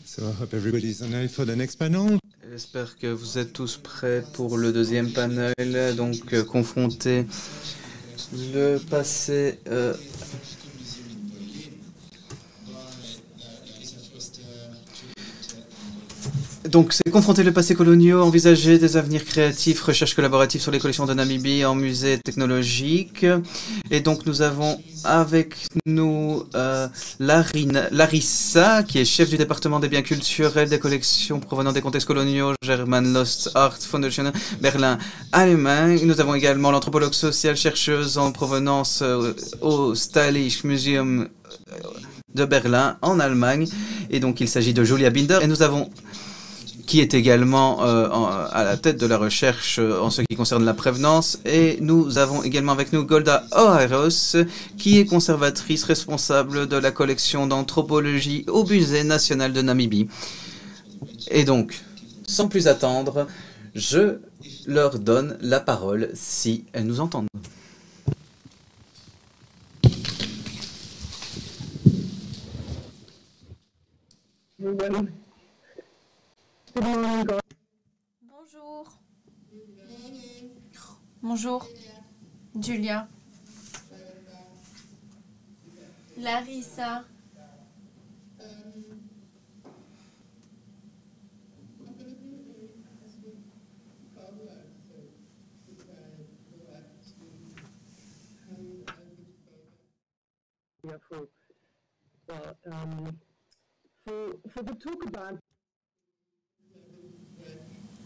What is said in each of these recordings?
So I hope everybody's on for the next panel. J'espère que vous êtes tous prêts pour le deuxième panel, donc confronter le passé. Donc, c'est confronter le passé colonial, envisager des avenirs créatifs, recherche collaborative sur les collections de Namibie en musée technologique. Et donc, nous avons avec nous Larissa, qui est chef du département des biens culturels des collections provenant des contextes coloniaux, German Lost Art Foundation, Berlin, Allemagne. Nous avons également l'anthropologue sociale chercheuse en provenance au Stahlisches Museum de Berlin, en Allemagne. Et donc, il s'agit de Julia Binder. Et nous avons qui est également à la tête de la recherche en ce qui concerne la prévenance. Et nous avons également avec nous Golda Oharos, qui est conservatrice responsable de la collection d'anthropologie au Musée national de Namibie. Et donc, sans plus attendre, je leur donne la parole si elles nous entendent. Bonjour. Bonjour. Julia. Larissa.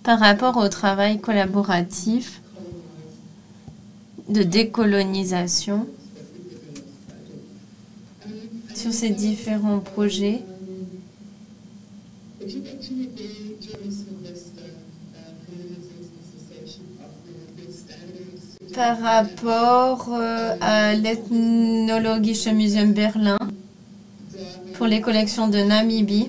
Par rapport au travail collaboratif de décolonisation sur ces différents projets, par rapport à l'Ethnologische Museum Berlin pour les collections de Namibie,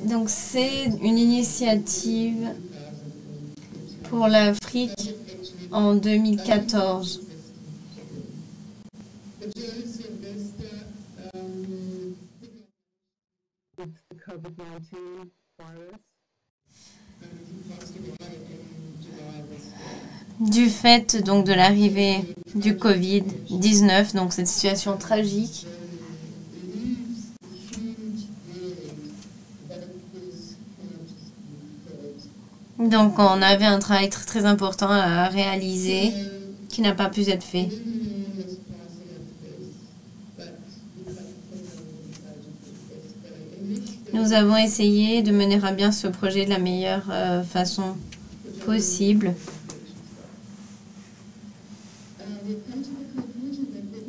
donc c'est une initiative pour l'Afrique en 2014. Du fait donc de l'arrivée du Covid-19, donc cette situation tragique, donc on avait un travail très, très important à réaliser qui n'a pas pu être fait. Nous avons essayé de mener à bien ce projet de la meilleure façon possible.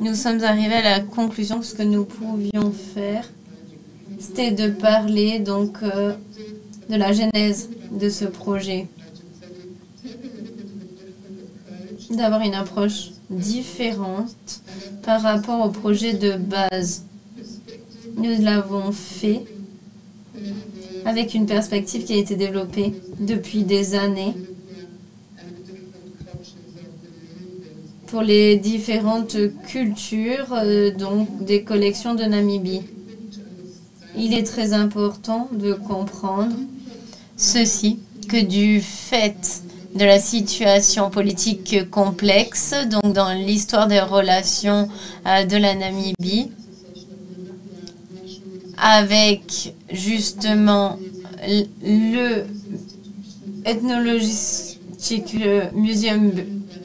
Nous sommes arrivés à la conclusion que ce que nous pouvions faire, c'était de parler donc de la genèse de ce projet, d'avoir une approche différente par rapport au projet de base. Nous l'avons fait avec une perspective qui a été développée depuis des années pour les différentes cultures donc des collections de Namibie. Il est très important de comprendre ceci, que du fait de la situation politique complexe, donc dans l'histoire des relations de la Namibie, avec justement le Ethnologische Museum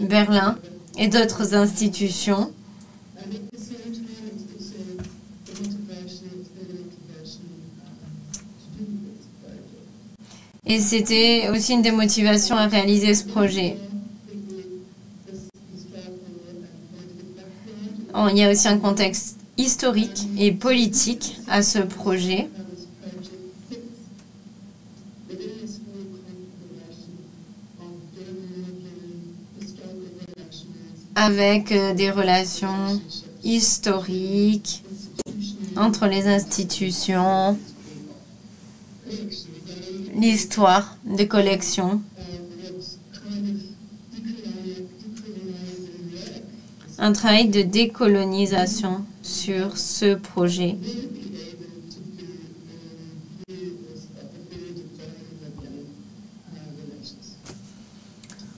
Berlin et d'autres institutions. Et c'était aussi une des motivations à réaliser ce projet. Il y a aussi un contexte historique et politique à ce projet. Avec des relations historiques entre les institutions, l'histoire des collections un travail de décolonisation sur ce projet.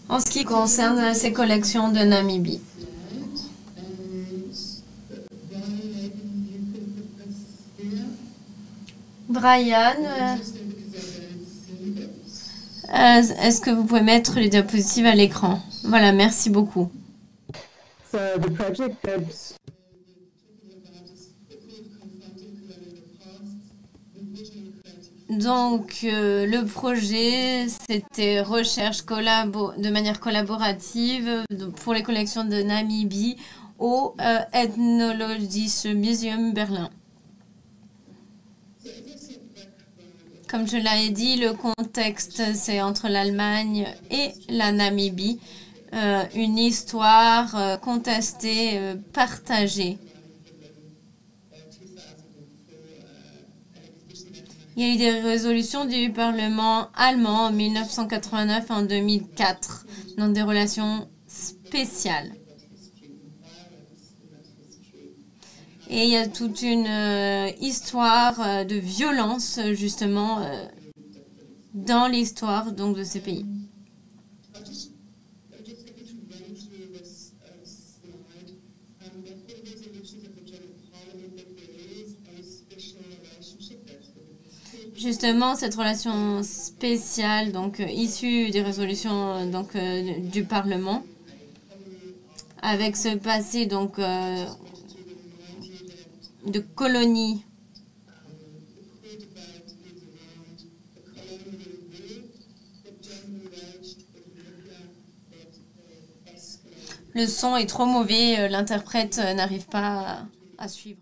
En ce qui concerne ces collections de Namibie. Brian, est-ce que vous pouvez mettre les diapositives à l'écran? Voilà, merci beaucoup. Donc, le projet, c'était recherche de manière collaborative pour les collections de Namibie au Ethnologische Museum Berlin. Comme je l'ai dit, le contexte, c'est entre l'Allemagne et la Namibie, une histoire contestée, partagée. Il y a eu des résolutions du Parlement allemand en 1989 et en 2004, donc des relations spéciales. Et il y a toute une histoire de violence, justement, dans l'histoire donc de ces pays. Justement, cette relation spéciale, donc issue des résolutions donc, du Parlement, avec ce passé donc de colonie. Le son est trop mauvais, l'interprète n'arrive pas à suivre.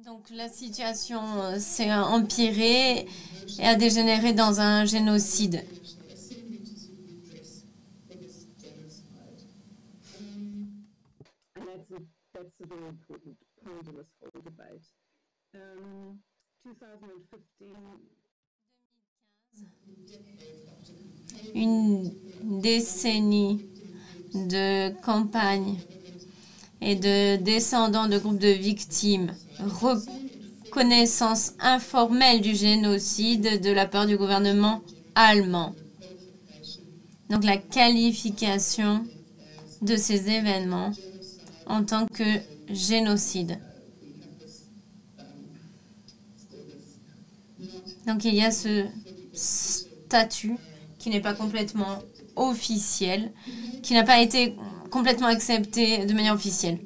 Donc la situation s'est empirée et a dégénéré dans un génocide. Une décennie de campagne et de descendants de groupes de victimes, reconnaissance informelle du génocide de la part du gouvernement allemand. Donc la qualification de ces événements en tant que génocide. Donc il y a ce statut qui n'est pas complètement officiel, qui n'a pas été complètement accepté de manière officielle.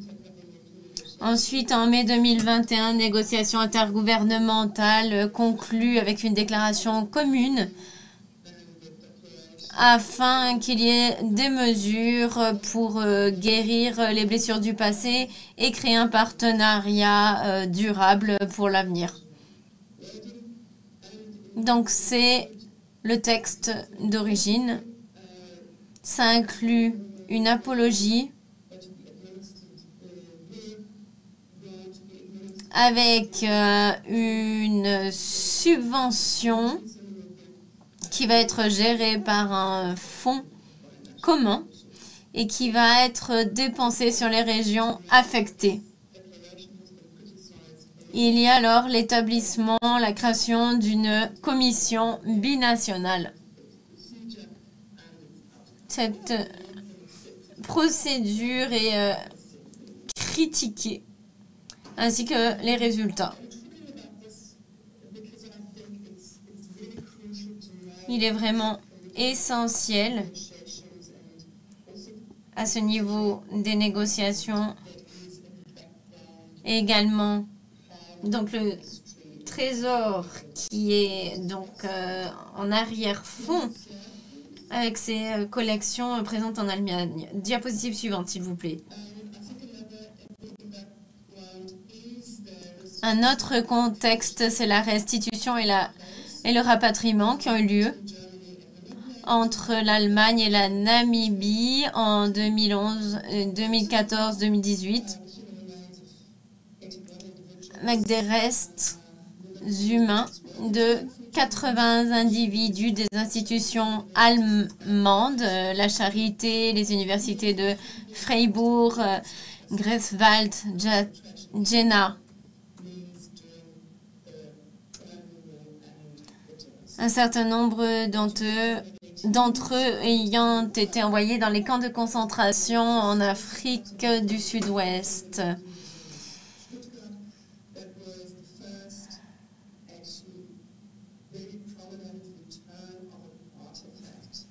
Ensuite, en mai 2021, négociations intergouvernementales conclues avec une déclaration commune afin qu'il y ait des mesures pour guérir les blessures du passé et créer un partenariat durable pour l'avenir. Donc, c'est le texte d'origine. Ça inclut une apologie avec une subvention qui va être gérée par un fonds commun et qui va être dépensé sur les régions affectées. Il y a alors l'établissement, la création d'une commission binationale. Cette procédure est critiquée, ainsi que les résultats. Il est vraiment essentiel à ce niveau des négociations et également donc le trésor qui est donc en arrière-fond avec ses collections présentes en Allemagne. Diapositive suivante, s'il vous plaît. Un autre contexte, c'est la restitution et le rapatriement qui ont eu lieu entre l'Allemagne et la Namibie en 2011, 2014, 2018, avec des restes humains de 80 individus des institutions allemandes, la Charité, les universités de Freiburg, Greifswald, Jena. Un certain nombre d'entre eux ayant été envoyés dans les camps de concentration en Afrique du Sud-Ouest.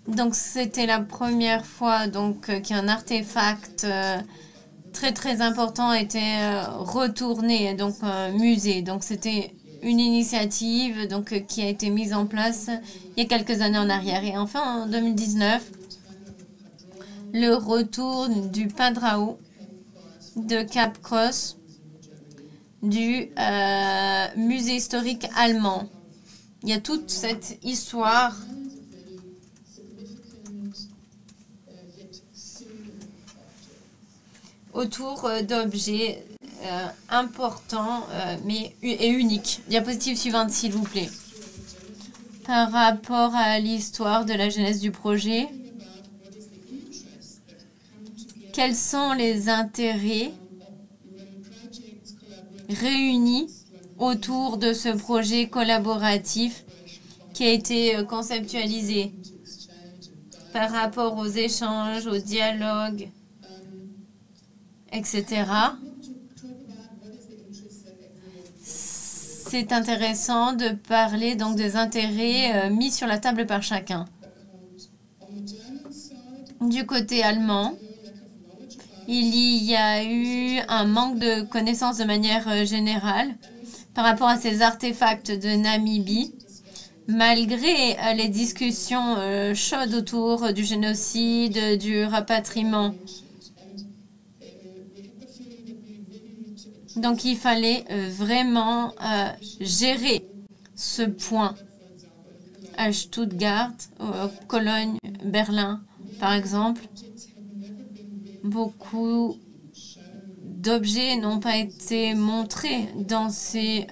Donc c'était la première fois qu'un artefact très très important a été retourné donc un musée. Donc c'était une initiative qui a été mise en place il y a quelques années en arrière. Et enfin en 2019, le retour du Padrao de Cap Cross du musée historique allemand. Il y a toute cette histoire autour d'objets importants et uniques. Diapositive suivante, s'il vous plaît. Par rapport à l'histoire de la genèse du projet, quels sont les intérêts réunis autour de ce projet collaboratif qui a été conceptualisé par rapport aux échanges, au dialogue, etc. C'est intéressant de parler donc des intérêts mis sur la table par chacun. Du côté allemand, il y a eu un manque de connaissances de manière générale par rapport à ces artefacts de Namibie, malgré les discussions chaudes autour du génocide, du rapatriement. Donc il fallait vraiment gérer ce point à Stuttgart, Cologne, Berlin, par exemple. Beaucoup d'objets n'ont pas été montrés dans ces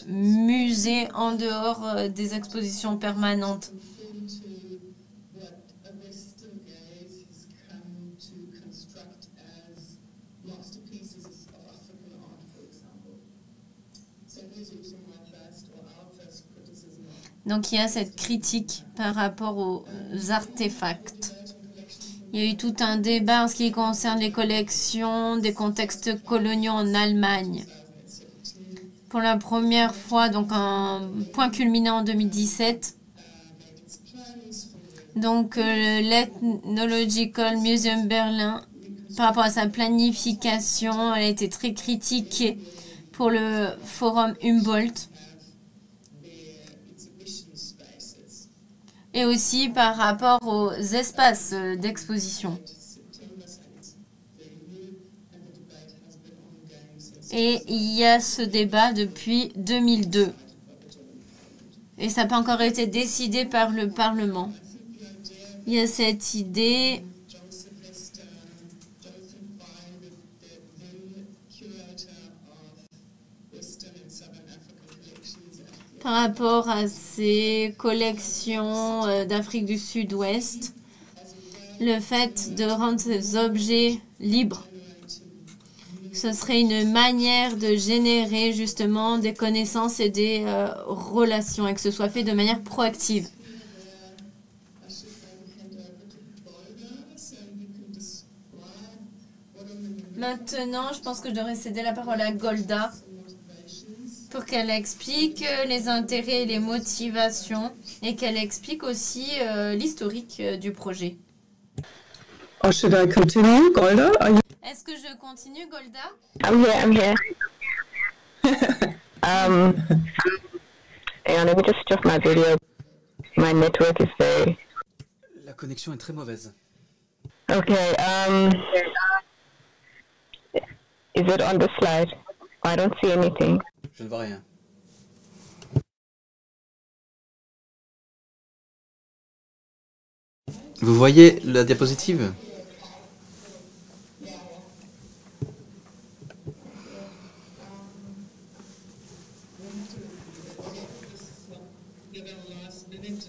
musées en dehors des expositions permanentes. Donc il y a cette critique par rapport aux artefacts. Il y a eu tout un débat en ce qui concerne les collections des contextes coloniaux en Allemagne. Pour la première fois, donc un point culminant en 2017, donc l'Ethnological Museum Berlin, par rapport à sa planification, elle a été très critiquée pour le forum Humboldt. Et aussi par rapport aux espaces d'exposition. Et il y a ce débat depuis 2002. Et ça n'a pas encore été décidé par le Parlement. Il y a cette idée par rapport à ces collections d'Afrique du Sud-Ouest, le fait de rendre ces objets libres, ce serait une manière de générer justement des connaissances et des relations et que ce soit fait de manière proactive. Maintenant, je pense que je devrais céder la parole à Golda pour qu'elle explique les intérêts et les motivations et qu'elle explique aussi l'historique du projet. Or should I continue, Golda? Est-ce que je continue, Golda? I'm here. And let me just stop my video. My network is very... La connexion est très mauvaise. Okay, is it on the slide? I don't see anything. Je ne vois rien. Vous voyez la diapositive?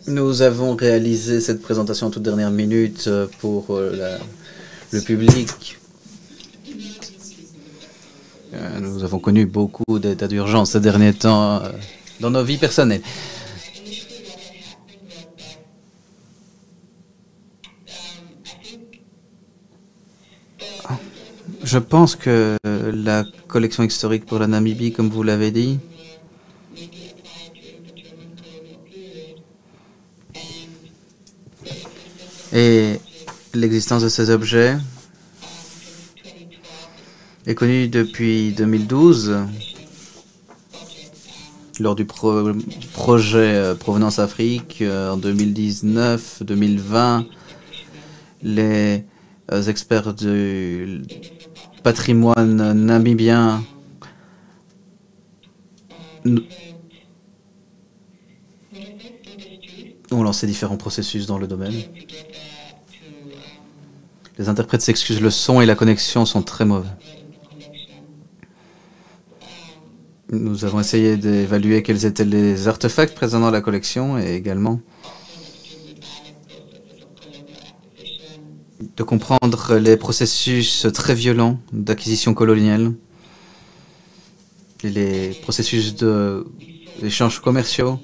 Nous avons réalisé cette présentation en toute dernière minute pour le public. Nous avons connu beaucoup d'états d'urgence ces derniers temps dans nos vies personnelles. Je pense que la collection historique pour la Namibie, comme vous l'avez dit, et l'existence de ces objets est connue depuis 2012 lors du projet Provenance Afrique. En 2019-2020, les experts du patrimoine namibien ont lancé différents processus dans le domaine. Les interprètes s'excusent, le son et la connexion sont très mauvais. Nous avons essayé d'évaluer quels étaient les artefacts présents dans la collection et également de comprendre les processus très violents d'acquisition coloniale et les processus d'échanges commerciaux.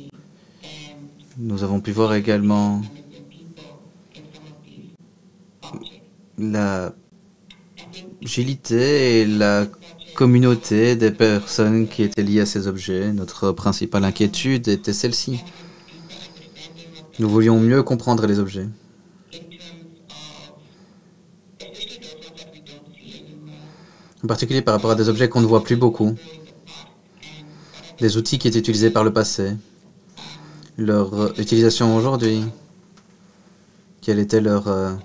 Nous avons pu voir également la agilité et la communauté des personnes qui étaient liées à ces objets. Notre principale inquiétude était celle-ci. Nous voulions mieux comprendre les objets. En particulier par rapport à des objets qu'on ne voit plus beaucoup. Des outils qui étaient utilisés par le passé. Leur utilisation aujourd'hui. Quel était leur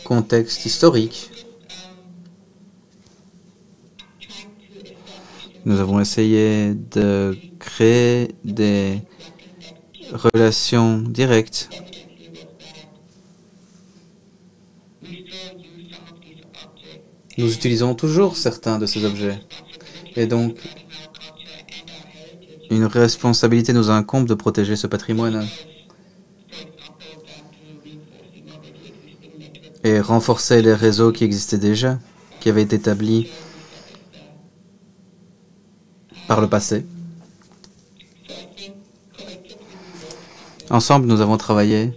contexte historique. Nous avons essayé de créer des relations directes. Nous utilisons toujours certains de ces objets. Et donc, une responsabilité nous incombe de protéger ce patrimoine. Et renforcer les réseaux qui existaient déjà, qui avaient été établis par le passé. Ensemble, nous avons travaillé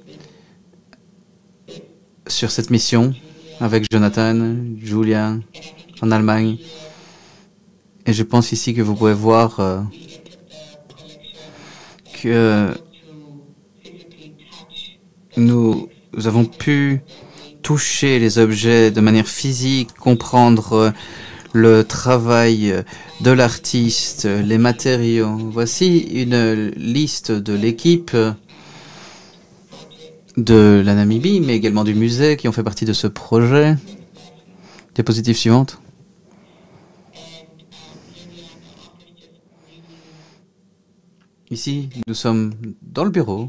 sur cette mission avec Jonathan, Julia, en Allemagne. Et je pense ici que vous pouvez voir que nous avons pu toucher les objets de manière physique, comprendre le travail de l'artiste, les matériaux. Voici une liste de l'équipe de la Namibie, mais également du musée qui ont fait partie de ce projet. Diapositive suivante. Ici, nous sommes dans le bureau,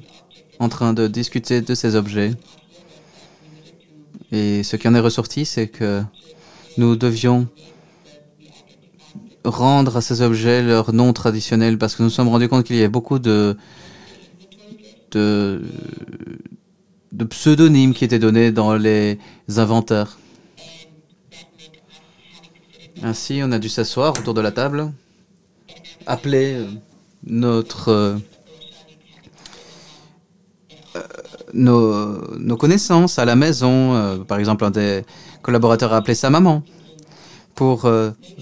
en train de discuter de ces objets. Et ce qui en est ressorti, c'est que nous devions rendre à ces objets leur nom traditionnel parce que nous nous sommes rendus compte qu'il y avait beaucoup de pseudonymes qui étaient donnés dans les inventaires. Ainsi, on a dû s'asseoir autour de la table, appeler nos connaissances à la maison. Par exemple, un des collaborateurs a appelé sa maman pour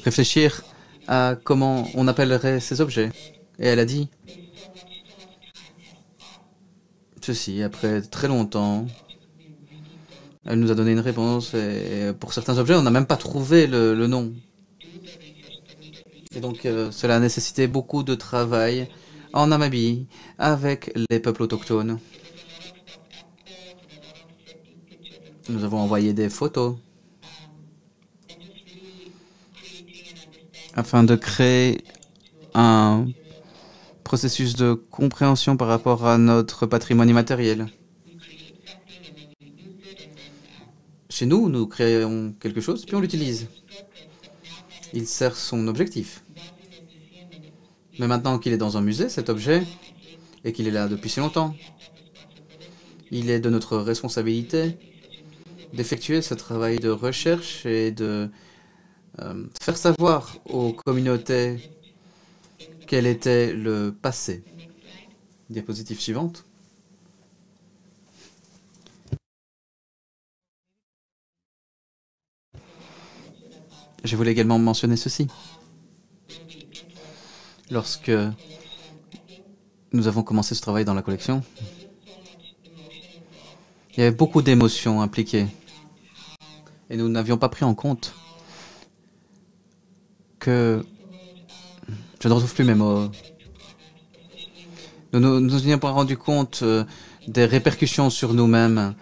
réfléchir à comment on appellerait ces objets. Et elle a dit ceci, après très longtemps. Elle nous a donné une réponse et pour certains objets, on n'a même pas trouvé le nom. Et donc, cela a nécessité beaucoup de travail en Namibie avec les peuples autochtones. Nous avons envoyé des photos afin de créer un processus de compréhension par rapport à notre patrimoine immatériel. Chez nous, nous créons quelque chose, puis on l'utilise. Il sert son objectif. Mais maintenant qu'il est dans un musée, cet objet, et qu'il est là depuis si longtemps. Il est de notre responsabilité d'effectuer ce travail de recherche et de faire savoir aux communautés quel était le passé. Diapositive suivante. Je voulais également mentionner ceci. Lorsque nous avons commencé ce travail dans la collection, il y avait beaucoup d'émotions impliquées. Et nous n'avions pas pris en compte que... Je ne retrouve plus mes mots. Nous ne nous étions pas rendu compte des répercussions sur nous-mêmes.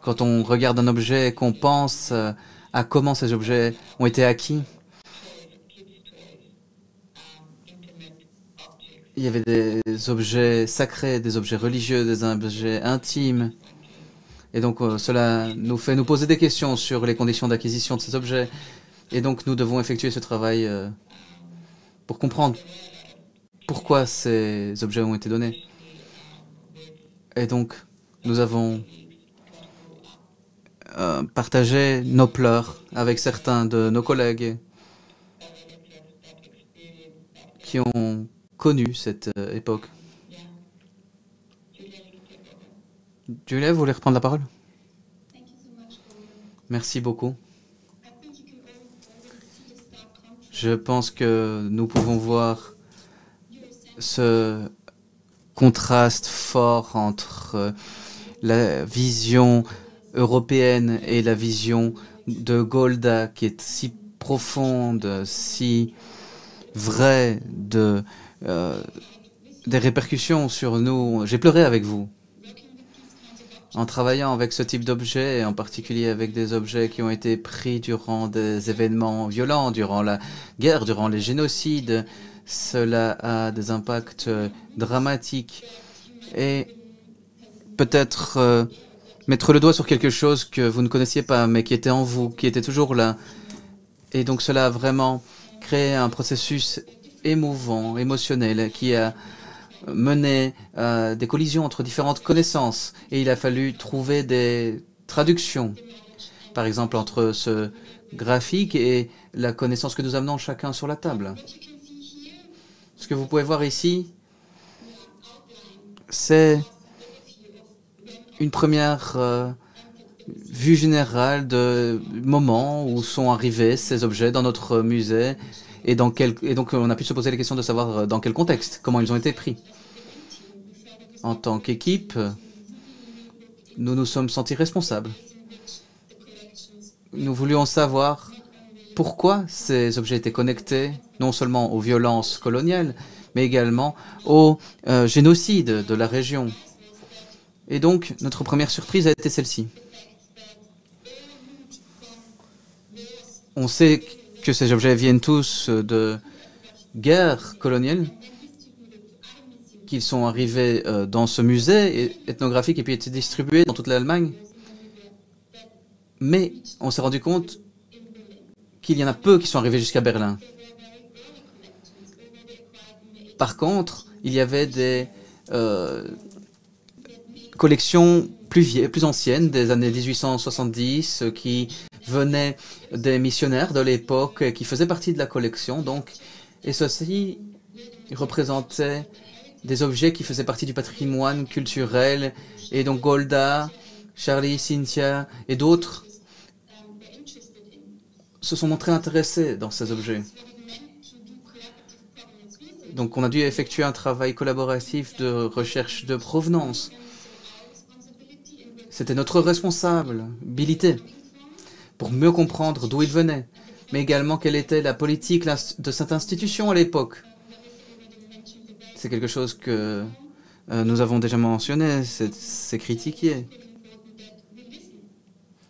Quand on regarde un objet et qu'on pense à comment ces objets ont été acquis, il y avait des objets sacrés, des objets religieux, des objets intimes. Et donc, cela nous fait nous poser des questions sur les conditions d'acquisition de ces objets. Et donc, nous devons effectuer ce travail pour comprendre pourquoi ces objets ont été donnés. Et donc, nous avons partagé nos pleurs avec certains de nos collègues qui ont connu cette époque. Julia, vous voulez reprendre la parole? Merci beaucoup. Je pense que nous pouvons voir ce contraste fort entre la vision européenne et la vision de Golda, qui est si profonde, si vraie, des répercussions sur nous. J'ai pleuré avec vous. En travaillant avec ce type d'objets, et en particulier avec des objets qui ont été pris durant des événements violents, durant la guerre, durant les génocides, cela a des impacts dramatiques. Et peut-être mettre le doigt sur quelque chose que vous ne connaissiez pas, mais qui était en vous, qui était toujours là. Et donc cela a vraiment créé un processus émouvant, émotionnel, qui a mené des collisions entre différentes connaissances. Et il a fallu trouver des traductions, par exemple entre ce graphique et la connaissance que nous amenons chacun sur la table. Ce que vous pouvez voir ici, c'est une première vue générale de moment où sont arrivés ces objets dans notre musée et donc on a pu se poser la question de savoir dans quel contexte, comment ils ont été pris. En tant qu'équipe, nous nous sommes sentis responsables. Nous voulions savoir pourquoi ces objets étaient connectés non seulement aux violences coloniales, mais également au génocide de la région. Et donc, notre première surprise a été celle-ci. On sait que ces objets viennent tous de guerres coloniales, qu'ils sont arrivés dans ce musée ethnographique et puis été distribués dans toute l'Allemagne. Mais on s'est rendu compte qu'il y en a peu qui sont arrivés jusqu'à Berlin. Par contre, il y avait des collections plus anciennes, des années 1870, qui venaient des missionnaires de l'époque, qui faisaient partie de la collection. Donc, et ceci représentait des objets qui faisaient partie du patrimoine culturel. Et donc Golda, Charlie, Cynthia et d'autres se sont montrés intéressés dans ces objets. Donc on a dû effectuer un travail collaboratif de recherche de provenance. C'était notre responsabilité pour mieux comprendre d'où ils venaient, mais également quelle était la politique de cette institution à l'époque. C'est quelque chose que nous avons déjà mentionné, c'est critiqué.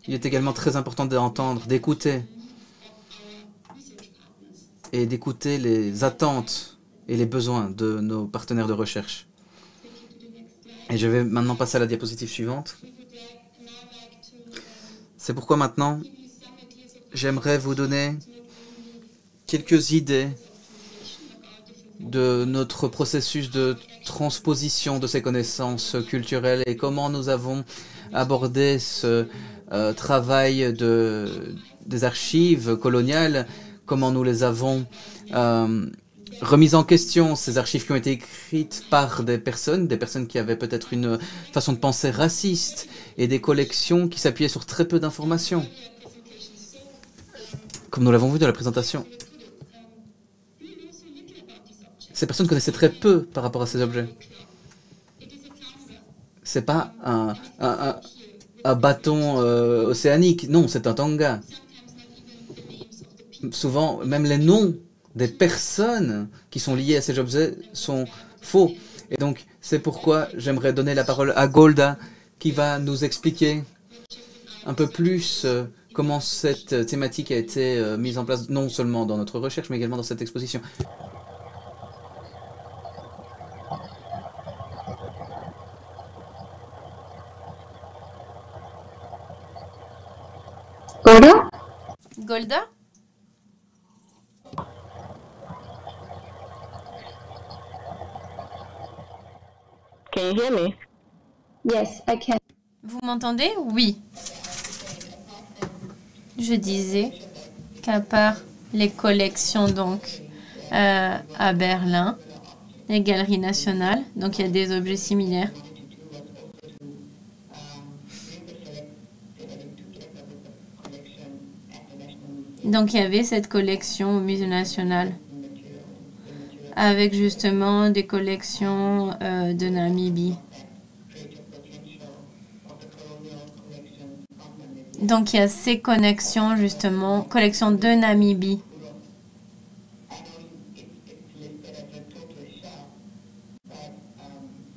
Il est également très important d'entendre, d'écouter, et d'écouter les attentes et les besoins de nos partenaires de recherche. Et je vais maintenant passer à la diapositive suivante. C'est pourquoi maintenant, j'aimerais vous donner quelques idées de notre processus de transposition de ces connaissances culturelles et comment nous avons abordé ce travail des archives coloniales, comment nous les avons remises en question, ces archives qui ont été écrites par des personnes qui avaient peut-être une façon de penser raciste et des collections qui s'appuyaient sur très peu d'informations, comme nous l'avons vu dans la présentation. Ces personnes connaissaient très peu par rapport à ces objets. C'est pas un bâton océanique, non, c'est un tanga. Souvent, même les noms des personnes qui sont liées à ces objets sont faux. Et donc, c'est pourquoi j'aimerais donner la parole à Golda, qui va nous expliquer un peu plus comment cette thématique a été mise en place, non seulement dans notre recherche, mais également dans cette exposition. Golda? Golda? Can you hear me? Yes, I can. Vous m'entendez? Oui. Je disais qu'à part les collections donc à Berlin, les galeries nationales, donc il y a des objets similaires. Donc il y avait cette collection au Musée national avec justement des collections de Namibie. Donc il y a ces connexions justement, collection de Namibie.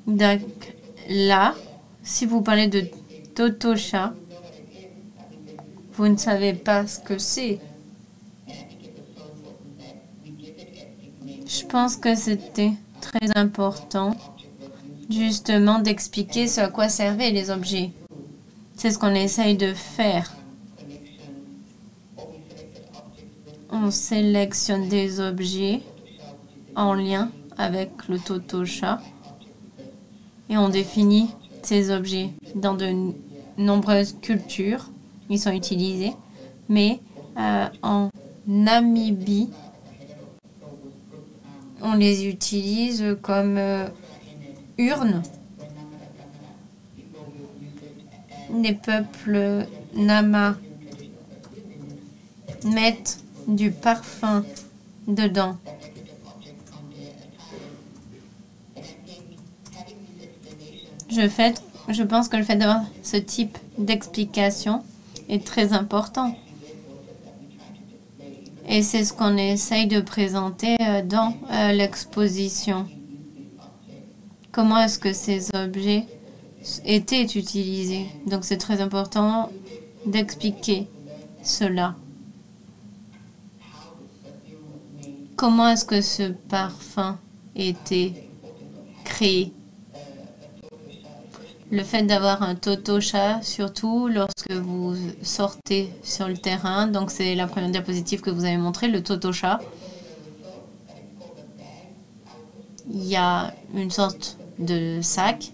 Donc là, si vous parlez de Totosha, vous ne savez pas ce que c'est. Je pense que c'était très important justement d'expliquer ce à quoi servaient les objets. C'est ce qu'on essaye de faire. On sélectionne des objets en lien avec le Totosha et on définit ces objets dans de nombreuses cultures. Ils sont utilisés, mais en Namibie, on les utilise comme urnes. Les peuples Nama mettent du parfum dedans. Je pense que le fait d'avoir ce type d'explication est très important. Et c'est ce qu'on essaye de présenter dans l'exposition. Comment est-ce que ces objets étaient utilisés? Donc c'est très important d'expliquer cela. Comment est-ce que ce parfum était créé? Le fait d'avoir un Totosha, surtout lorsque vous sortez sur le terrain, donc c'est la première diapositive que vous avez montrée, le Totosha. Il y a une sorte de sac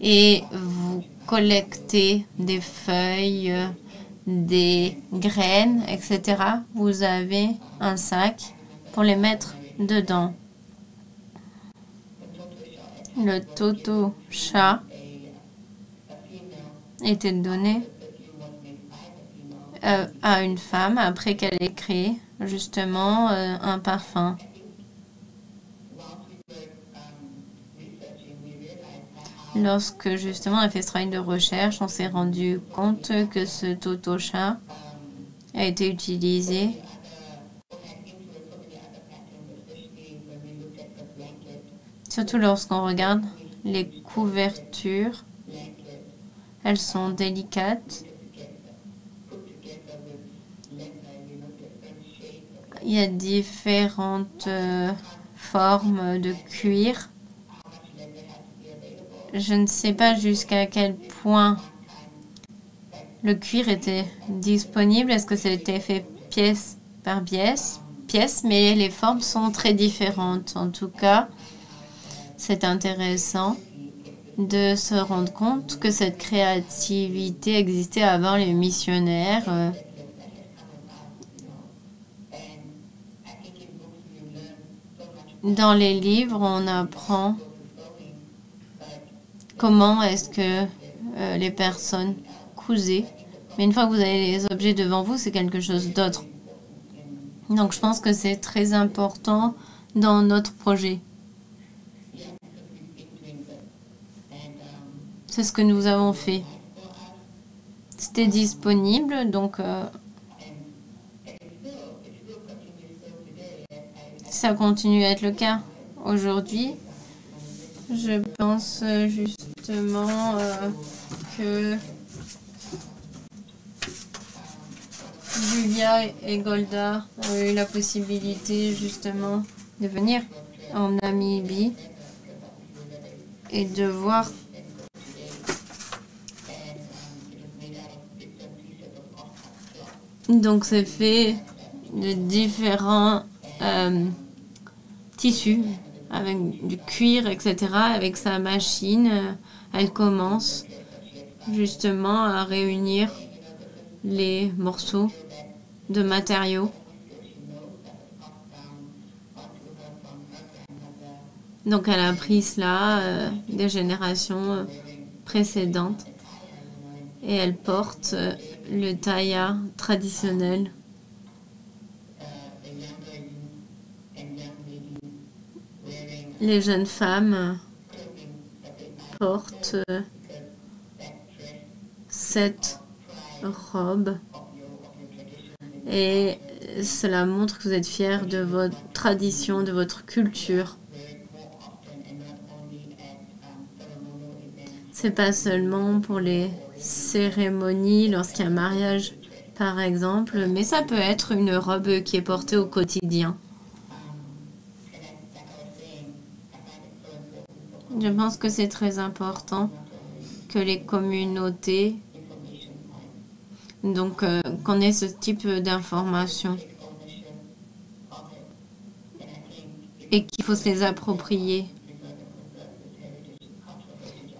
et vous collectez des feuilles, des graines, etc. Vous avez un sac pour les mettre dedans. Le Totosha était donné à une femme après qu'elle ait créé justement un parfum. Lorsque justement on a fait ce travail de recherche, on s'est rendu compte que ce Totosha a été utilisé surtout lorsqu'on regarde les couvertures. Elles sont délicates. Il y a différentes formes de cuir. Je ne sais pas jusqu'à quel point le cuir était disponible. Est-ce que c'était fait pièce par pièce, mais les formes sont très différentes. En tout cas, c'est intéressant de se rendre compte que cette créativité existait avant les missionnaires. Dans les livres, on apprend comment est-ce que les personnes cousaient. Mais une fois que vous avez les objets devant vous, c'est quelque chose d'autre. Donc je pense que c'est très important dans notre projet. C'est ce que nous avons fait. C'était disponible, donc ça continue à être le cas aujourd'hui. Je pense justement que Julia et Golda ont eu la possibilité justement de venir en Namibie et de voir donc c'est fait de différents tissus avec du cuir, etc. Avec sa machine, elle commence justement à réunir les morceaux de matériaux. Donc elle a pris cela des générations précédentes et elle porte le taya traditionnel. Les jeunes femmes portent cette robe et cela montre que vous êtes fiers de votre tradition, de votre culture. C'est pas seulement pour les cérémonies, lorsqu'il y a un mariage par exemple, mais ça peut être une robe qui est portée au quotidien. Je pense que c'est très important que les communautés, donc qu'on ait ce type d'informations et qu'il faut se les approprier.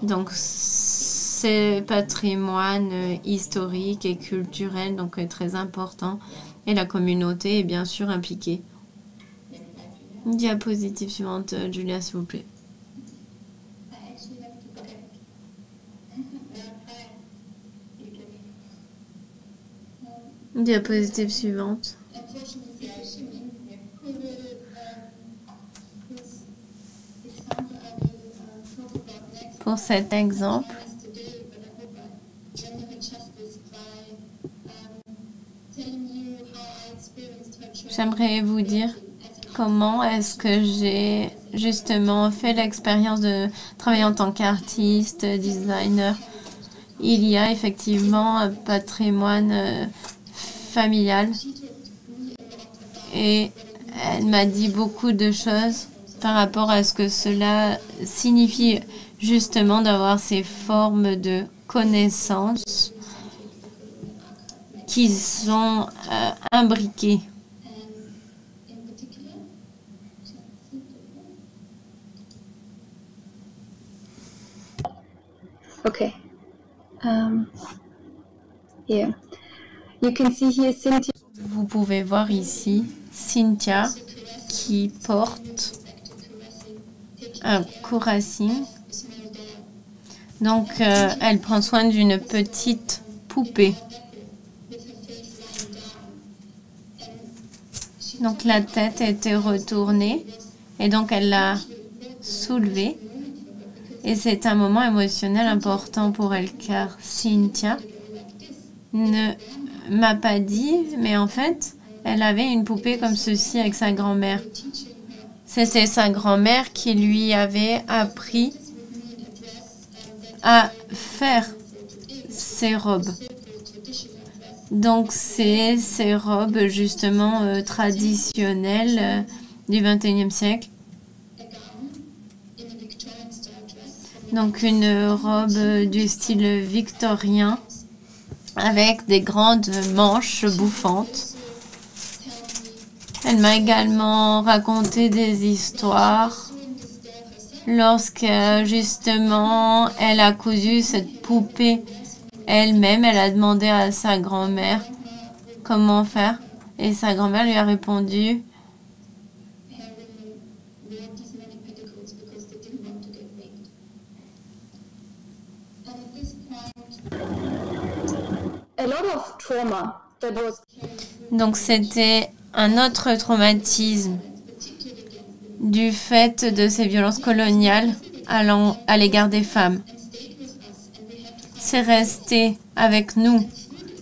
Donc c'est patrimoine historique et culturel, donc très important, et la communauté est bien sûr impliquée. Diapositive suivante, Julia, s'il vous plaît. Diapositive suivante. Pour cet exemple, j'aimerais vous dire comment est-ce que j'ai justement fait l'expérience de travailler en tant qu'artiste, designer. Il y a effectivement un patrimoine familial et elle m'a dit beaucoup de choses par rapport à ce que cela signifie justement d'avoir ces formes de connaissances qui sont imbriquées. Okay. Yeah. You can see here Cynthia. Vous pouvez voir ici Cynthia qui porte un courassing. Donc, elle prend soin d'une petite poupée. Donc, la tête était retournée et donc elle l'a soulevée. Et c'est un moment émotionnel important pour elle car Cynthia ne m'a pas dit, mais en fait, elle avait une poupée comme ceci avec sa grand-mère. C'était sa grand-mère qui lui avait appris à faire ces robes. Donc, c'est ces robes justement traditionnelles du XXIe siècle. Donc, une robe du style victorien avec des grandes manches bouffantes. Elle m'a également raconté des histoires lorsque justement elle a cousu cette poupée elle-même. Elle a demandé à sa grand-mère comment faire et sa grand-mère lui a répondu A lot of trauma that was donc c'était un autre traumatisme du fait de ces violences coloniales à l'égard des femmes. C'est resté avec nous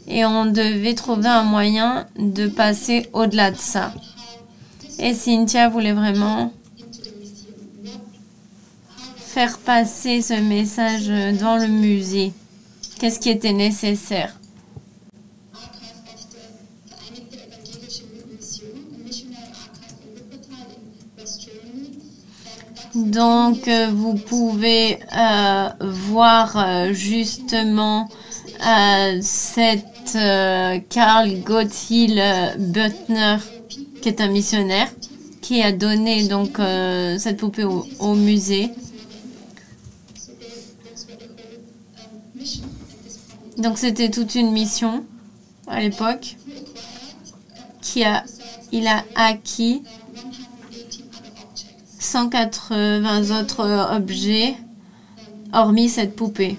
et on devait trouver un moyen de passer au-delà de ça. Et Cynthia voulait vraiment faire passer ce message dans le musée. Qu'est-ce qui était nécessaire? Donc, vous pouvez voir justement cette Karl Gotthil Böttner, qui est un missionnaire, qui a donné donc cette poupée au musée. Donc, c'était toute une mission à l'époque. Il a acquis 180 autres objets, hormis cette poupée.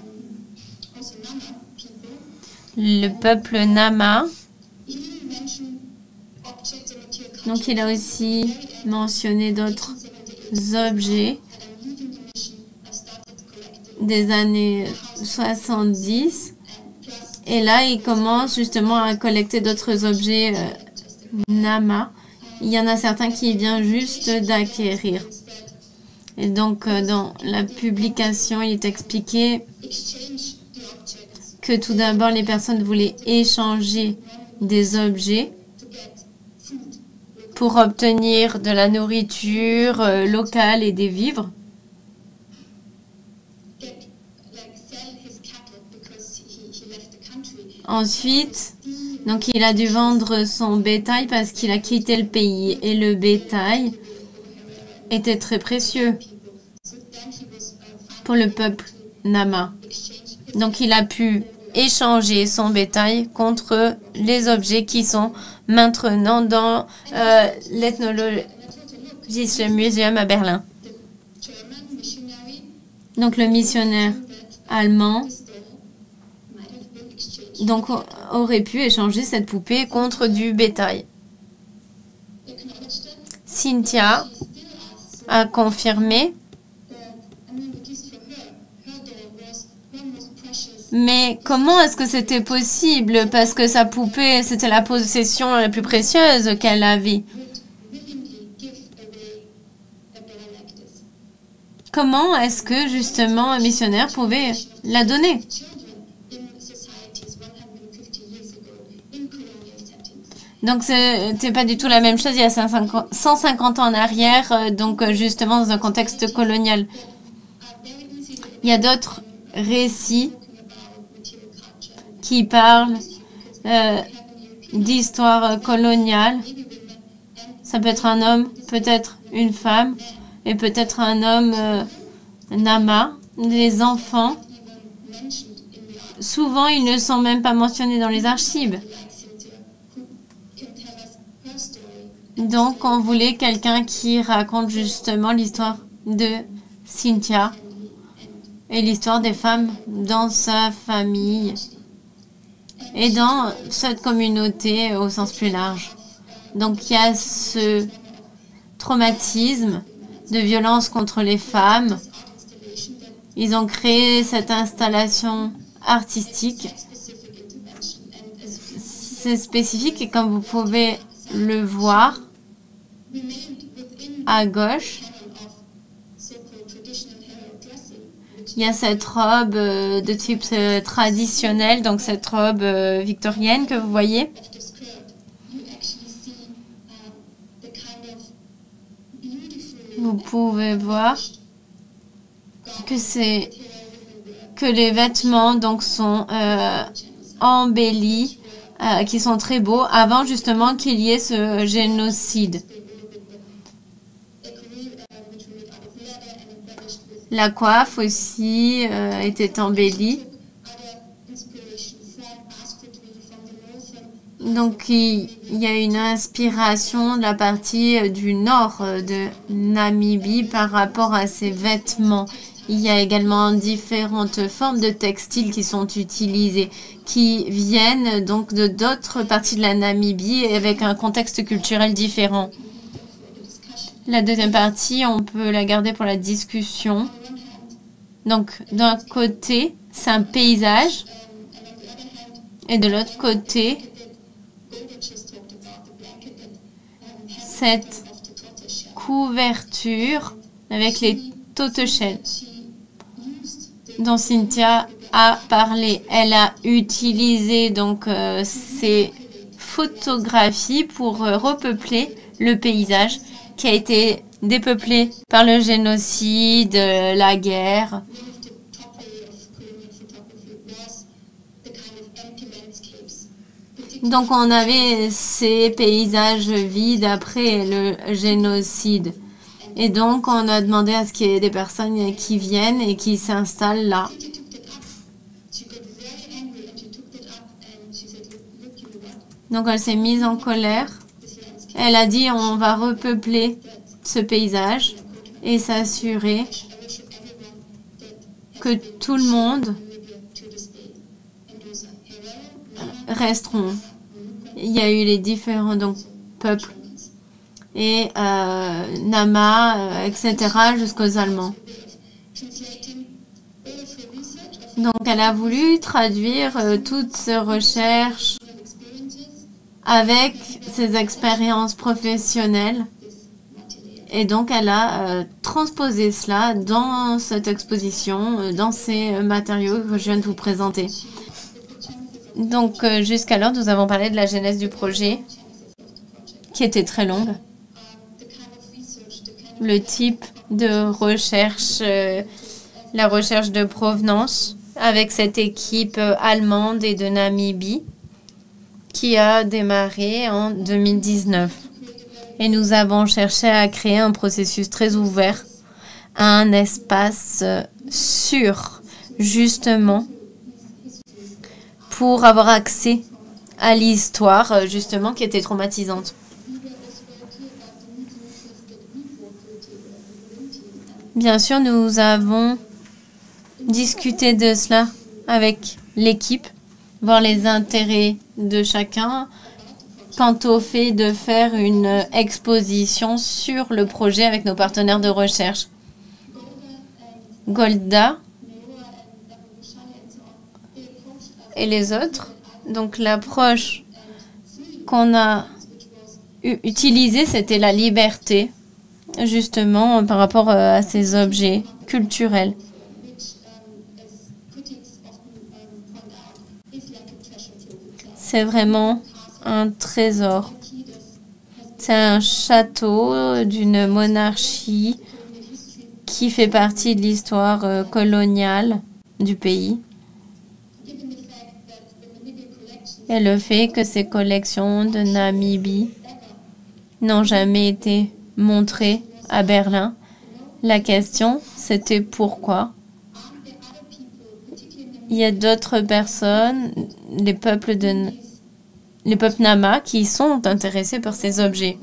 Le peuple Nama, donc il a aussi mentionné d'autres objets des années 70. Et là, il commence justement à collecter d'autres objets Nama. Il y en a certains qui viennent juste d'acquérir. Et donc, dans la publication, il est expliqué que tout d'abord, les personnes voulaient échanger des objets pour obtenir de la nourriture locale et des vivres. Ensuite, donc il a dû vendre son bétail parce qu'il a quitté le pays. Et le bétail était très précieux pour le peuple Nama. Donc il a pu échanger son bétail contre les objets qui sont maintenant dans l'Ethnologische Museum à Berlin. Donc le missionnaire allemand donc aurait pu échanger cette poupée contre du bétail. Cynthia a confirmé, mais comment est-ce que c'était possible? Parce que sa poupée, c'était la possession la plus précieuse qu'elle avait. Comment est-ce que justement un missionnaire pouvait la donner? Donc, c'était pas du tout la même chose il y a 150 ans en arrière, donc justement dans un contexte colonial. Il y a d'autres récits qui parlent d'histoire coloniale. Ça peut être un homme, peut-être une femme, et peut-être un homme Nama. Les enfants, souvent, ils ne sont même pas mentionnés dans les archives. Donc, on voulait quelqu'un qui raconte justement l'histoire de Cynthia et l'histoire des femmes dans sa famille et dans cette communauté au sens plus large. Donc, il y a ce traumatisme de violence contre les femmes. Ils ont créé cette installation artistique. C'est spécifique et comme vous pouvez le voir à gauche, il y a cette robe de type traditionnel, donc cette robe victorienne que vous voyez. Vous pouvez voir que les vêtements donc sont embellis qui sont très beaux avant justement qu'il y ait ce génocide. La coiffe aussi était embellie. Donc, il y a une inspiration de la partie du nord de Namibie par rapport à ces vêtements. Il y a également différentes formes de textiles qui sont utilisées, qui viennent donc de d'autres parties de la Namibie avec un contexte culturel différent. La deuxième partie, on peut la garder pour la discussion. Donc, d'un côté, c'est un paysage. Et de l'autre côté, cette couverture avec les totochels dont Cynthia a parlé. Elle a utilisé donc ces photographies pour repeupler le paysage qui a été dépeuplé par le génocide, la guerre. Donc on avait ces paysages vides après le génocide. Et donc on a demandé à ce qu'il y ait des personnes qui viennent et qui s'installent là. Donc elle s'est mise en colère. Elle a dit on va repeupler ce paysage et s'assurer que tout le monde resteront. Il y a eu les différents donc, peuples et Nama, etc. jusqu'aux Allemands. Donc elle a voulu traduire toutes ces recherches avec ses expériences professionnelles. Et donc, elle a transposé cela dans cette exposition, dans ces matériaux que je viens de vous présenter. Donc, jusqu'alors, nous avons parlé de la genèse du projet, qui était très longue. Le type de recherche, la recherche de provenance, avec cette équipe allemande et de Namibie, qui a démarré en 2019. Et nous avons cherché à créer un processus très ouvert, un espace sûr, justement, pour avoir accès à l'histoire, justement, qui était traumatisante. Bien sûr, nous avons discuté de cela avec l'équipe, voir les intérêts de chacun, quant au fait de faire une exposition sur le projet avec nos partenaires de recherche. Golda et les autres. Donc l'approche qu'on a utilisée, c'était la liberté, justement, par rapport à ces objets culturels. C'est vraiment un trésor. C'est un château d'une monarchie qui fait partie de l'histoire coloniale du pays. Et le fait que ces collections de Namibie n'ont jamais été montrées à Berlin, la question, c'était pourquoi. Il y a d'autres personnes, les peuples Nama, qui sont intéressés par ces objets.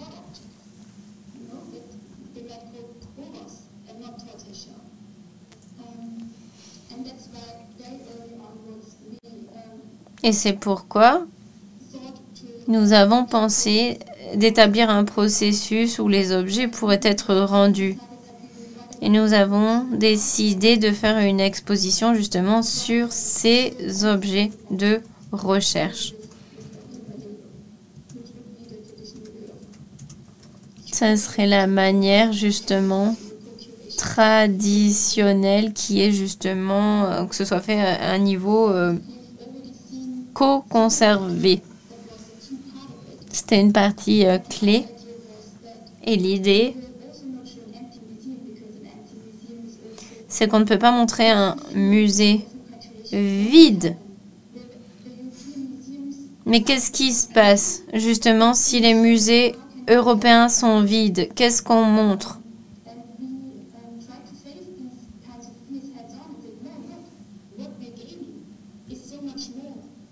Et c'est pourquoi nous avons pensé d'établir un processus où les objets pourraient être rendus. Et nous avons décidé de faire une exposition justement sur ces objets de recherche. Ça serait la manière justement traditionnelle qui est justement que ce soit fait à un niveau co-conservé. C'était une partie clé. Et l'idée, c'est qu'on ne peut pas montrer un musée vide. Mais qu'est-ce qui se passe justement si les musées européens sont vides? Qu'est-ce qu'on montre?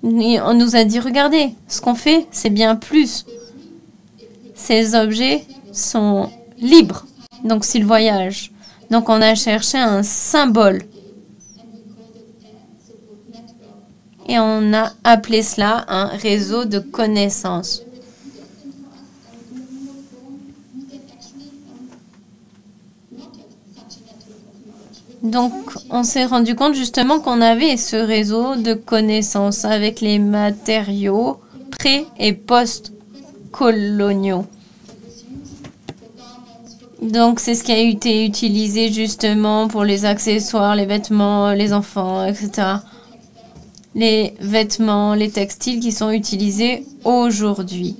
Et on nous a dit, regardez, ce qu'on fait, c'est bien plus. Ces objets sont libres, donc s'ils voyagent. Donc on a cherché un symbole. Et on a appelé cela un réseau de connaissances. Donc, on s'est rendu compte justement qu'on avait ce réseau de connaissances avec les matériaux pré- et post-coloniaux. Donc, c'est ce qui a été utilisé justement pour les accessoires, les vêtements, les enfants, etc. Les vêtements, les textiles qui sont utilisés aujourd'hui.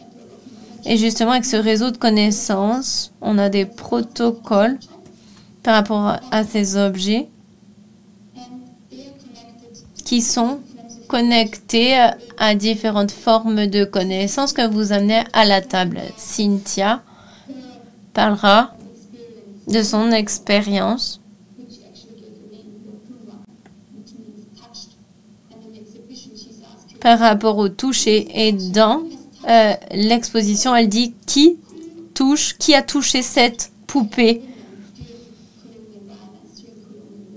Et justement, avec ce réseau de connaissances, on a des protocoles par rapport à ces objets qui sont connectés à différentes formes de connaissances que vous amenez à la table. Cynthia parlera de son expérience par rapport au toucher. Et dans l'exposition, elle dit qui a touché cette poupée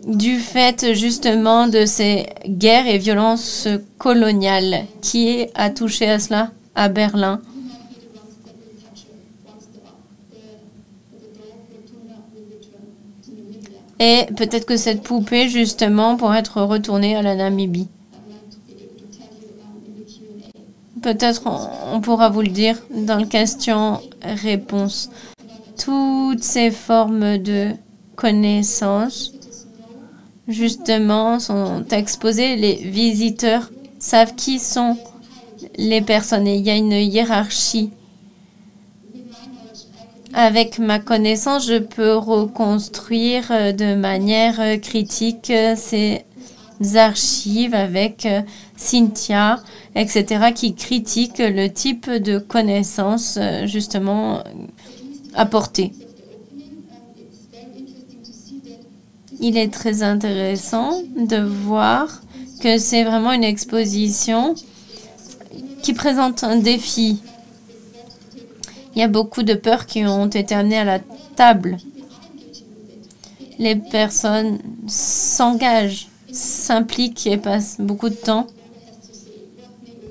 du fait justement de ces guerres et violences coloniales. Qui a touché à cela à Berlin? Et peut-être que cette poupée justement pourrait être retournée à la Namibie. Peut-être on pourra vous le dire dans le question-réponse. Toutes ces formes de connaissances justement sont exposées. Les visiteurs savent qui sont les personnes et il y a une hiérarchie. Avec ma connaissance, je peux reconstruire de manière critique ces archives avec Cynthia, etc., qui critiquent le type de connaissances justement apportées. Il est très intéressant de voir que c'est vraiment une exposition qui présente un défi. Il y a beaucoup de peurs qui ont été amenées à la table. Les personnes s'engagent, s'impliquent et passent beaucoup de temps.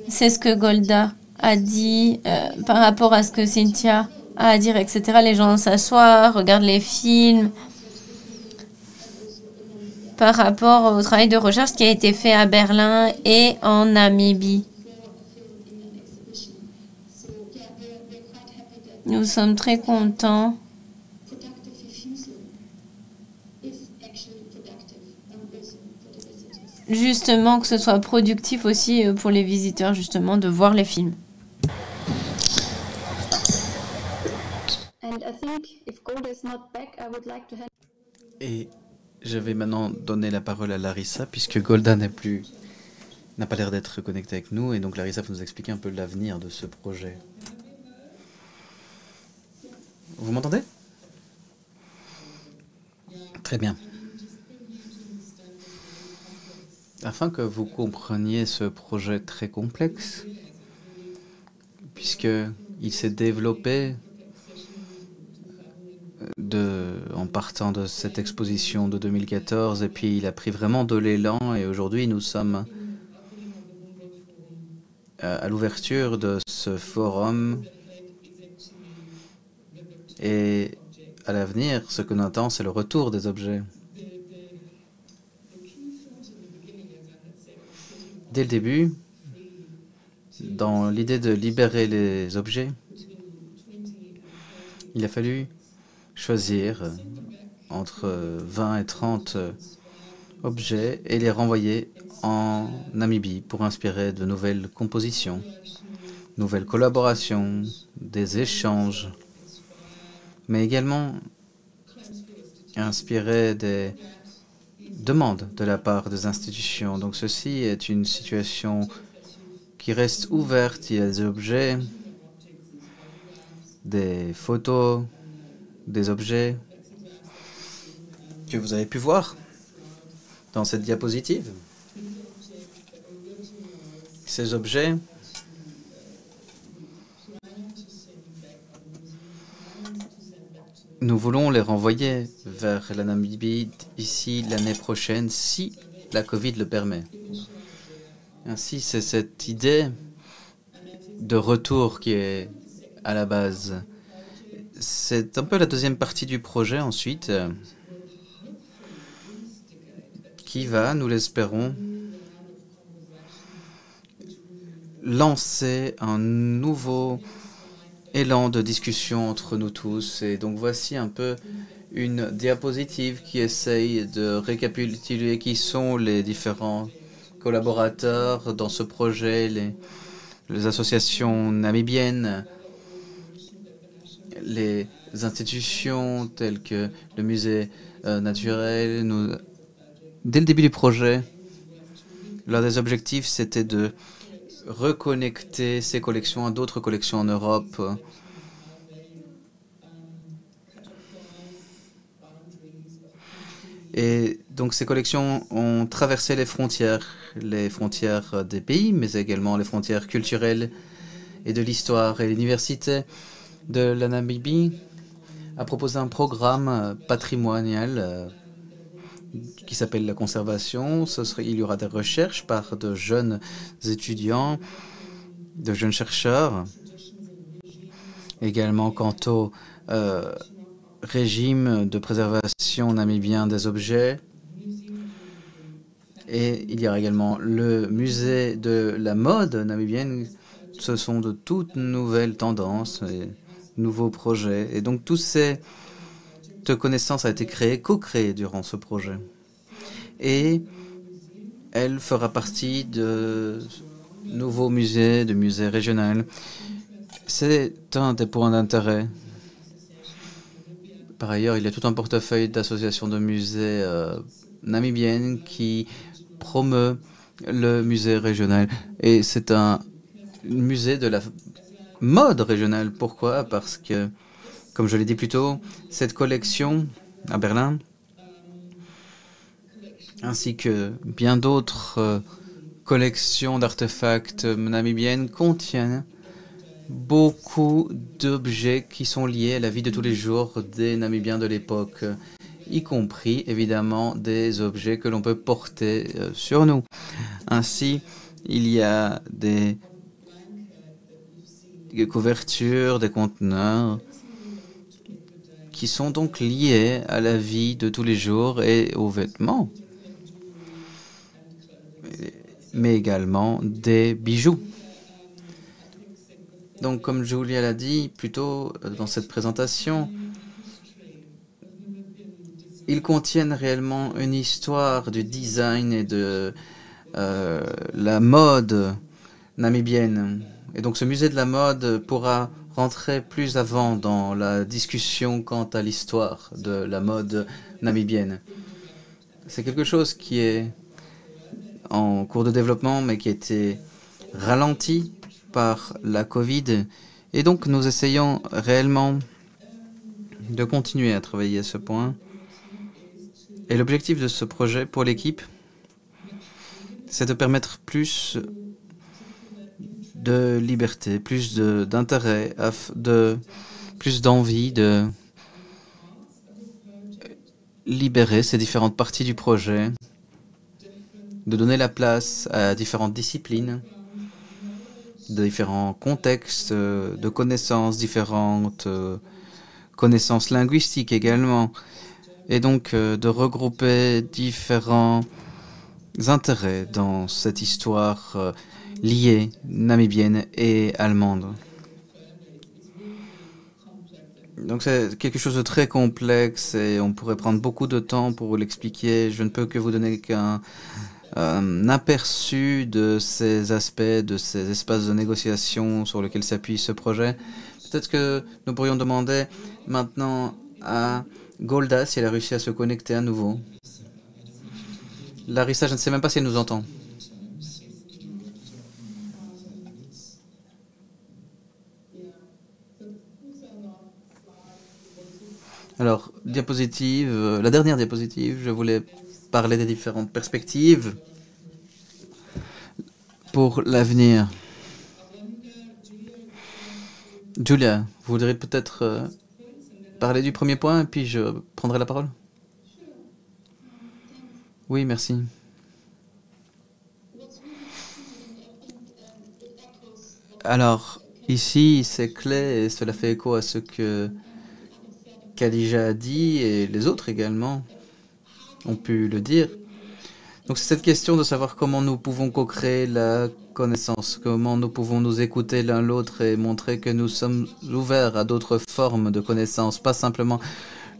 C'est ce que Golda a dit par rapport à ce que Cynthia a à dire, etc. Les gens s'assoient, regardent les films. Par rapport au travail de recherche qui a été fait à Berlin et en Namibie. Nous sommes très contents justement que ce soit productif aussi pour les visiteurs justement de voir les films. Et je vais maintenant donner la parole à Larissa, puisque Golda n'a pas l'air d'être connectée avec nous, et donc Larissa va nous expliquer un peu l'avenir de ce projet. Vous m'entendez? Très bien. Afin que vous compreniez ce projet très complexe, puisqu'il s'est développé en partant de cette exposition de 2014, et puis il a pris vraiment de l'élan, et aujourd'hui nous sommes à l'ouverture de ce forum, et à l'avenir, ce qu'on attend, c'est le retour des objets. Dès le début, dans l'idée de libérer les objets, il a fallu choisir entre 20 et 30 objets et les renvoyer en Namibie pour inspirer de nouvelles compositions, nouvelles collaborations, des échanges, mais également inspirer des demandes de la part des institutions. Donc ceci est une situation qui reste ouverte. Il y a des objets, des photos, des objets que vous avez pu voir dans cette diapositive. Ces objets nous voulons les renvoyer vers la Namibie ici l'année prochaine si la Covid le permet. Ainsi, c'est cette idée de retour qui est à la base. C'est un peu la deuxième partie du projet ensuite qui va, nous l'espérons, lancer un nouveau élan de discussion entre nous tous. Et donc voici un peu une diapositive qui essaye de récapituler qui sont les différents collaborateurs dans ce projet, les associations namibiennes, les institutions telles que le musée naturel. Dès le début du projet, l'un des objectifs, c'était de reconnecter ces collections à d'autres collections en Europe. Et donc ces collections ont traversé les frontières des pays, mais également les frontières culturelles et de l'histoire. Et l'université de la Namibie a proposé un programme patrimonial qui s'appelle la conservation. Il y aura des recherches par de jeunes étudiants, de jeunes chercheurs, également quant au régime de préservation namibien des objets. Et il y aura également le musée de la mode namibienne. Ce sont de toutes nouvelles tendances et nouveaux projets. Et donc tous ces connaissances a été co-créée durant ce projet. Et elle fera partie de nouveaux musées, de musées régionaux. C'est un des points d'intérêt. Par ailleurs, il y a tout un portefeuille d'associations de musées namibiennes qui promeut le musée régional. Et c'est un musée de la mode régionale. Pourquoi? Parce que, comme je l'ai dit plus tôt, cette collection à Berlin, ainsi que bien d'autres collections d'artefacts namibiennes, contiennent beaucoup d'objets qui sont liés à la vie de tous les jours des Namibiens de l'époque, y compris évidemment des objets que l'on peut porter sur nous. Ainsi, il y a des couvertures, des conteneurs qui sont donc liés à la vie de tous les jours et aux vêtements, mais également des bijoux. Donc, comme Julia l'a dit plus tôt dans cette présentation, ils contiennent réellement une histoire du design et de la mode namibienne. Et donc, ce musée de la mode pourra rentrer plus avant dans la discussion quant à l'histoire de la mode namibienne. C'est quelque chose qui est en cours de développement, mais qui a été ralenti par la Covid. Et donc, nous essayons réellement de continuer à travailler à ce point. Et l'objectif de ce projet pour l'équipe, c'est de permettre plus de liberté, plus d'intérêt, plus d'envie de libérer ces différentes parties du projet, de donner la place à différentes disciplines, de différents contextes de connaissances différentes, connaissances linguistiques également, et donc de regrouper différents intérêts dans cette histoire liée namibienne et allemande. Donc c'est quelque chose de très complexe et on pourrait prendre beaucoup de temps pour l'expliquer. Je ne peux que vous donner qu'un aperçu de ces aspects, de ces espaces de négociation sur lesquels s'appuie ce projet. Peut-être que nous pourrions demander maintenant à Golda si elle a réussi à se connecter à nouveau. Larissa, je ne sais même pas si elle nous entend. Alors, diapositive, la dernière diapositive, je voulais parler des différentes perspectives pour l'avenir. Julia, vous voudriez peut-être parler du premier point et puis je prendrai la parole? Oui, merci. Alors, ici, c'est clé et cela fait écho à ce que Khadija a dit et les autres également ont pu le dire. Donc c'est cette question de savoir comment nous pouvons co-créer la connaissance, comment nous pouvons nous écouter l'un l'autre et montrer que nous sommes ouverts à d'autres formes de connaissance, pas simplement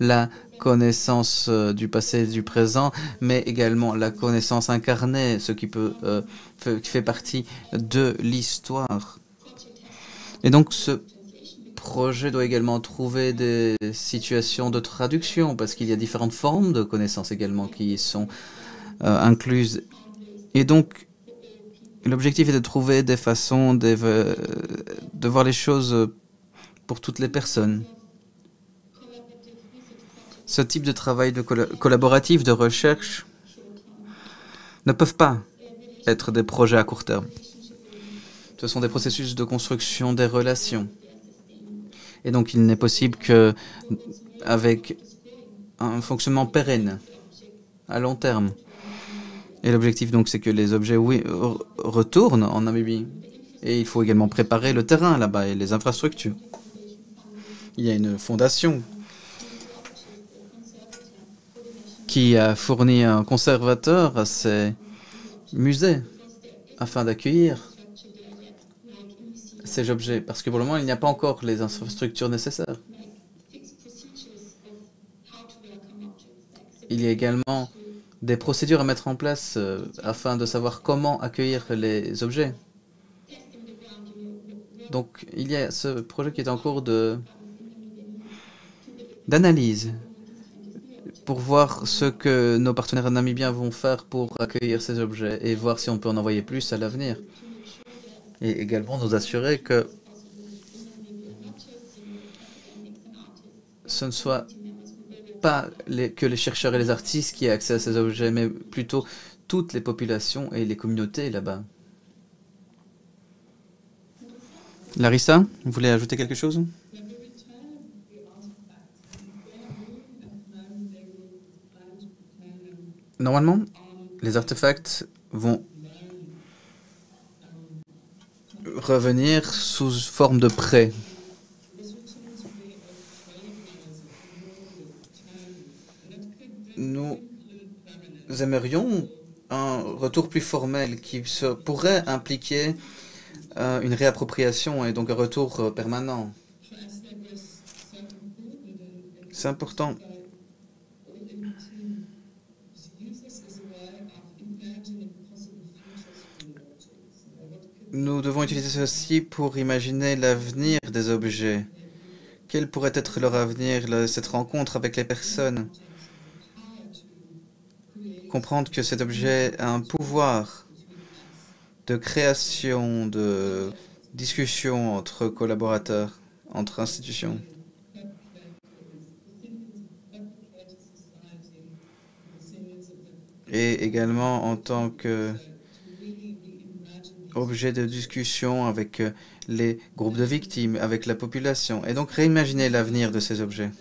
la connaissance du passé et du présent, mais également la connaissance incarnée, ce qui qui fait partie de l'histoire. Et donc ce projet doit également trouver des situations de traduction, parce qu'il y a différentes formes de connaissances également qui sont incluses. Et donc, l'objectif est de trouver des façons de voir les choses pour toutes les personnes. Ce type de travail collaboratif, de recherche, ne peuvent pas être des projets à court terme. Ce sont des processus de construction des relations. Et donc, il n'est possible qu'avec un fonctionnement pérenne, à long terme. Et l'objectif, donc, c'est que les objets, oui, retournent en Namibie. Et il faut également préparer le terrain là-bas et les infrastructures. Il y a une fondation qui a fourni un conservateur à ces musées afin d'accueillir ces objets, parce que pour le moment, il n'y a pas encore les infrastructures nécessaires. Il y a également des procédures à mettre en place afin de savoir comment accueillir les objets. Donc, il y a ce projet qui est en cours d'analyse pour voir ce que nos partenaires namibiens vont faire pour accueillir ces objets et voir si on peut en envoyer plus à l'avenir. Et également nous assurer que ce ne soit pas que les chercheurs et les artistes qui aient accès à ces objets, mais plutôt toutes les populations et les communautés là-bas. Larissa, vous voulez ajouter quelque chose? Normalement, les artefacts vont revenir sous forme de prêt. Nous aimerions un retour plus formel qui pourrait impliquer une réappropriation et donc un retour permanent. C'est important. Nous devons utiliser ceci pour imaginer l'avenir des objets. Quel pourrait être leur avenir, cette rencontre avec les personnes? Comprendre que cet objet a un pouvoir de création, de discussion entre collaborateurs, entre institutions. Et également en tant que objet de discussion avec les groupes de victimes, avec la population, et donc réimaginer l'avenir de ces objets.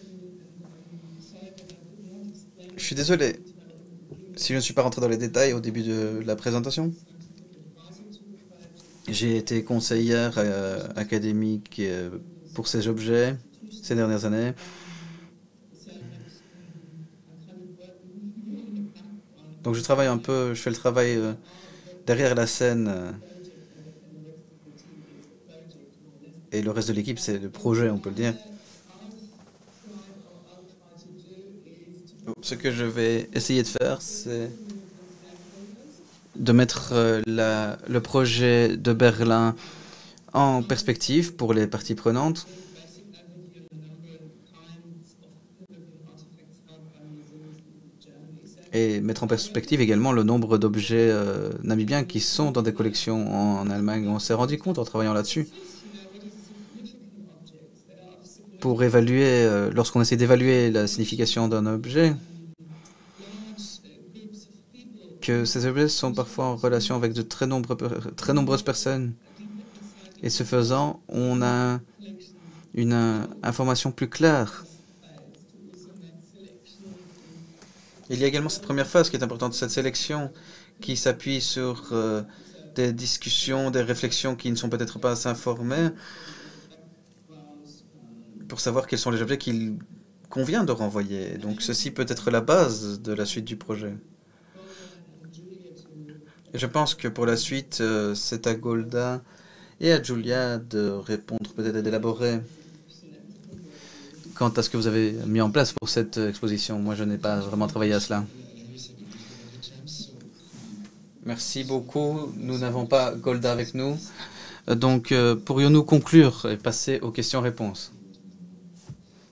Je suis désolé si je ne suis pas rentré dans les détails au début de la présentation. J'ai été conseillère académique pour ces objets ces dernières années. Donc je travaille un peu, je fais le travail derrière la scène. Et le reste de l'équipe, c'est le projet, on peut le dire. Ce que je vais essayer de faire, c'est de mettre le projet de Berlin en perspective pour les parties prenantes. Et mettre en perspective également le nombre d'objets namibiens qui sont dans des collections en Allemagne. On s'est rendu compte en travaillant là-dessus pour évaluer, lorsqu'on essaie d'évaluer la signification d'un objet, que ces objets sont parfois en relation avec de très nombreuses personnes. Et ce faisant, on a une information plus claire. Il y a également cette première phase qui est importante, cette sélection qui s'appuie sur des discussions, des réflexions qui ne sont peut-être pas assez informées pour savoir quels sont les objets qu'il convient de renvoyer. Donc ceci peut être la base de la suite du projet. Et je pense que pour la suite, c'est à Golda et à Julia de répondre, peut-être d'élaborer quant à ce que vous avez mis en place pour cette exposition. Moi, je n'ai pas vraiment travaillé à cela. Merci beaucoup. Nous n'avons pas Golda avec nous. Donc, pourrions-nous conclure et passer aux questions-réponses?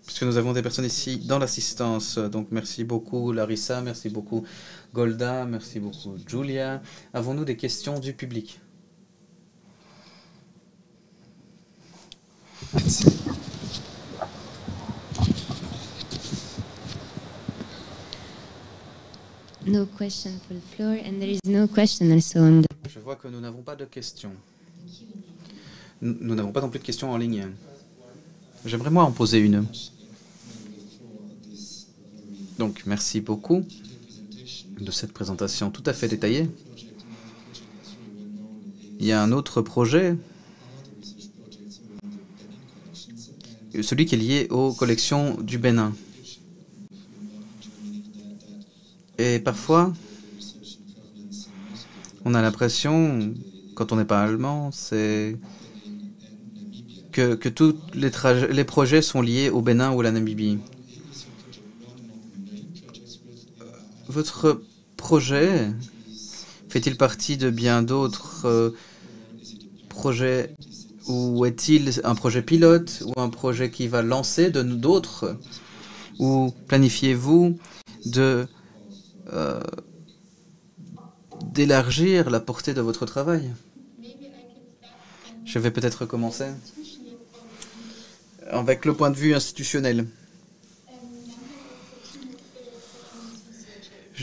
Puisque nous avons des personnes ici dans l'assistance. Donc, merci beaucoup Larissa, merci beaucoup Golda, merci beaucoup Julia. Avons-nous des questions du public? No question for the floor, and there is no question also on the... Je vois que nous n'avons pas de questions. Nous n'avons pas non plus de questions en ligne. J'aimerais moi en poser une. Donc, merci beaucoup de cette présentation tout à fait détaillée. Il y a un autre projet, celui qui est lié aux collections du Bénin. Et parfois, on a l'impression, quand on n'est pas allemand, c'est que tous les projets sont liés au Bénin ou à la Namibie. Votre projet fait-il partie de bien d'autres projets, ou est-il un projet pilote ou un projet qui va lancer d'autres, ou planifiez-vous d'élargir la portée de votre travail? Je vais peut-être commencer avec le point de vue institutionnel.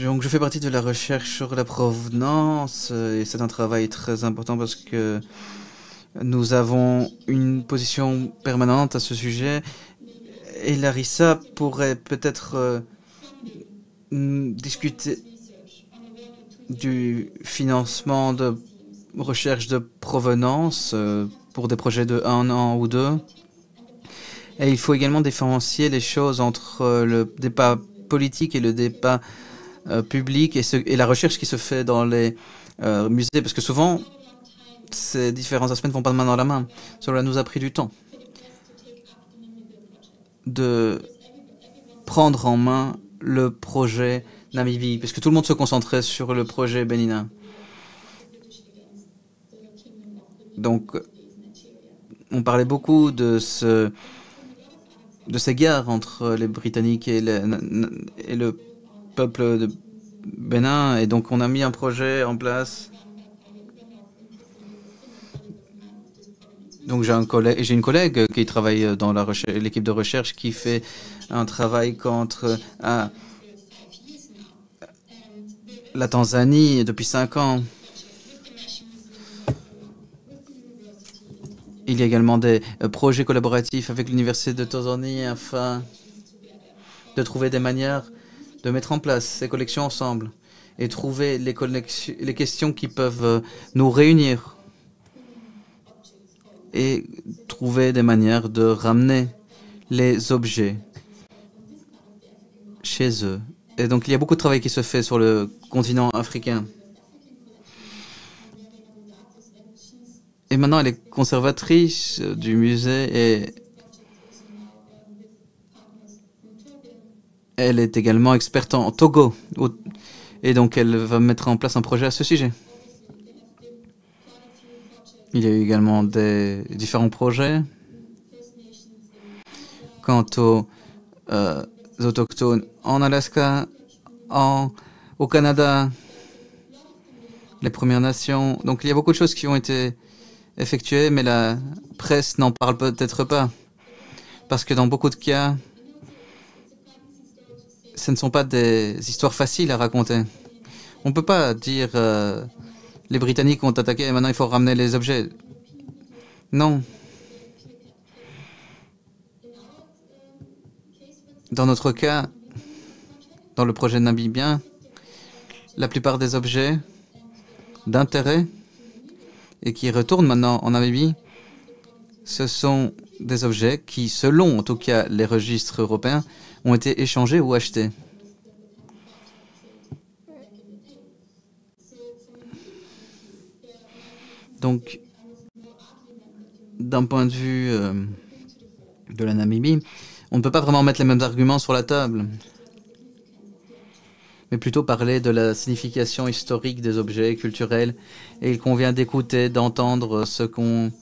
Donc, je fais partie de la recherche sur la provenance et c'est un travail très important parce que nous avons une position permanente à ce sujet et Larissa pourrait peut-être discuter du financement de recherche de provenance pour des projets de 1 an ou 2. Et il faut également différencier les choses entre le débat politique et le débat public et la recherche qui se fait dans les musées, parce que souvent, ces différents aspects ne vont pas de main dans la main. Cela nous a pris du temps de prendre en main le projet Namibie, parce que tout le monde se concentrait sur le projet béninois. Donc, on parlait beaucoup de ces guerres entre les Britanniques et le peuple de Bénin, et donc on a mis un projet en place. Donc j'ai une collègue qui travaille dans l'équipe de recherche qui fait un travail contre la Tanzanie depuis 5 ans. Il y a également des projets collaboratifs avec l'Université de Tanzanie afin de trouver des manières de mettre en place ces collections ensemble et trouver les questions qui peuvent nous réunir et trouver des manières de ramener les objets chez eux. Et donc il y a beaucoup de travail qui se fait sur le continent africain. Et maintenant, elle est conservatrice du musée et elle est également experte en Togo. Et donc, elle va mettre en place un projet à ce sujet. Il y a eu également des différents projets quant aux autochtones en Alaska, au Canada, les Premières Nations. Donc, il y a beaucoup de choses qui ont été effectuées, mais la presse n'en parle peut-être pas. Parce que dans beaucoup de cas, ce ne sont pas des histoires faciles à raconter. On ne peut pas dire les Britanniques ont attaqué et maintenant il faut ramener les objets. Non. Dans notre cas, dans le projet namibien, la plupart des objets d'intérêt et qui retournent maintenant en Namibie, ce sont des objets qui, selon en tout cas les registres européens, ont été échangés ou achetés. Donc, d'un point de vue de la Namibie, on ne peut pas vraiment mettre les mêmes arguments sur la table, mais plutôt parler de la signification historique des objets culturels. Et il convient d'écouter, d'entendre ce qu'ont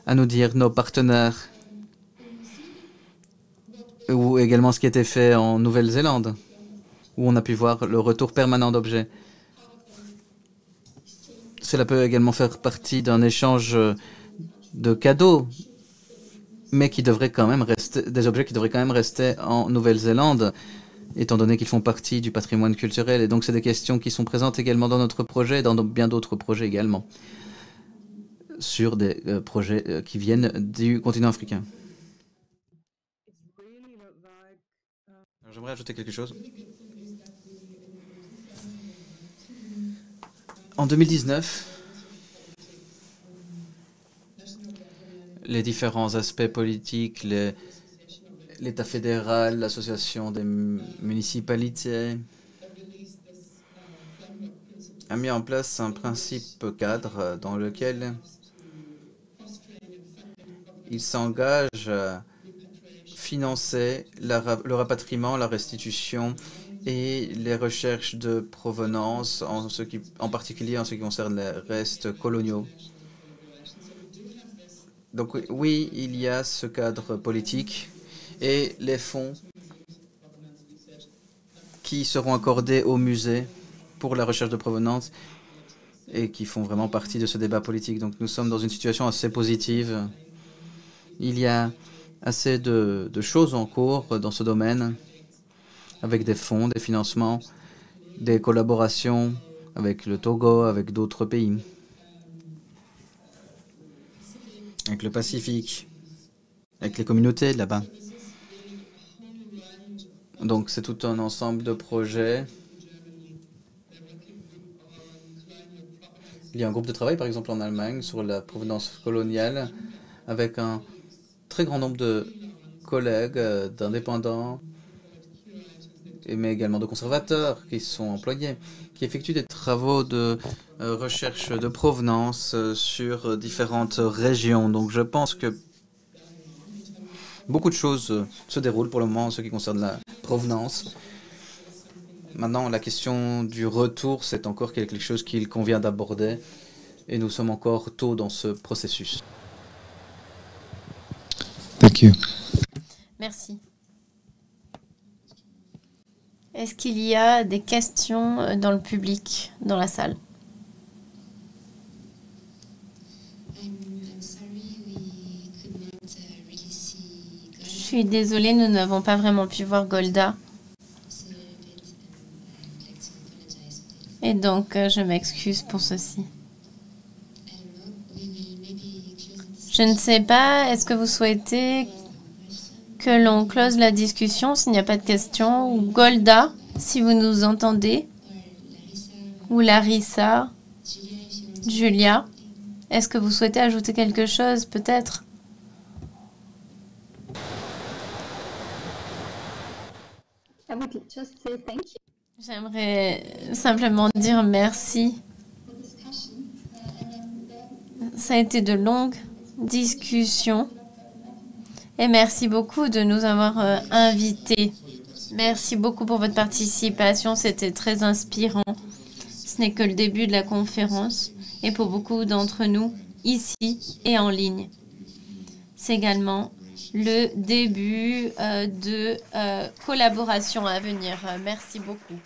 à nous dire nos partenaires, ou également ce qui a été fait en Nouvelle-Zélande, où on a pu voir le retour permanent d'objets. Cela peut également faire partie d'un échange de cadeaux, mais qui devrait quand même rester, des objets qui devraient quand même rester en Nouvelle-Zélande, étant donné qu'ils font partie du patrimoine culturel. Et donc, c'est des questions qui sont présentes également dans notre projet, dans bien d'autres projets également, sur des projets qui viennent du continent africain. J'aimerais ajouter quelque chose. En 2019, les différents aspects politiques, l'État fédéral, l'association des municipalités, a mis en place un principe cadre dans lequel il s'engage à financer le rapatriement, la restitution et les recherches de provenance, en particulier en ce qui concerne les restes coloniaux. Donc oui, il y a ce cadre politique et les fonds qui seront accordés au musée pour la recherche de provenance et qui font vraiment partie de ce débat politique. Donc nous sommes dans une situation assez positive. Il y a assez de choses en cours dans ce domaine, avec des fonds, des financements, des collaborations avec le Togo, avec d'autres pays, avec le Pacifique, avec les communautés là-bas. Donc c'est tout un ensemble de projets. Il y a un groupe de travail, par exemple en Allemagne, sur la provenance coloniale, avec un très grand nombre de collègues, d'indépendants, mais également de conservateurs qui sont employés, qui effectuent des travaux de recherche de provenance sur différentes régions. Donc je pense que beaucoup de choses se déroulent pour le moment en ce qui concerne la provenance. Maintenant, la question du retour, c'est encore quelque chose qu'il convient d'aborder et nous sommes encore tôt dans ce processus. Thank you. Merci. Est-ce qu'il y a des questions dans le public, dans la salle? Je suis désolée, nous n'avons pas vraiment pu voir Golda. Et donc, je m'excuse pour ceci. Je ne sais pas, est-ce que vous souhaitez que l'on close la discussion s'il n'y a pas de questions? Ou Golda, si vous nous entendez? Ou Larissa? Julia? Est-ce que vous souhaitez ajouter quelque chose, peut-être? I would just say thank you. J'aimerais simplement dire merci. Ça a été de longues discussions. Et merci beaucoup de nous avoir invités. Merci beaucoup pour votre participation. C'était très inspirant. Ce n'est que le début de la conférence. Et pour beaucoup d'entre nous, ici et en ligne. C'est également le début de collaboration à venir. Merci beaucoup.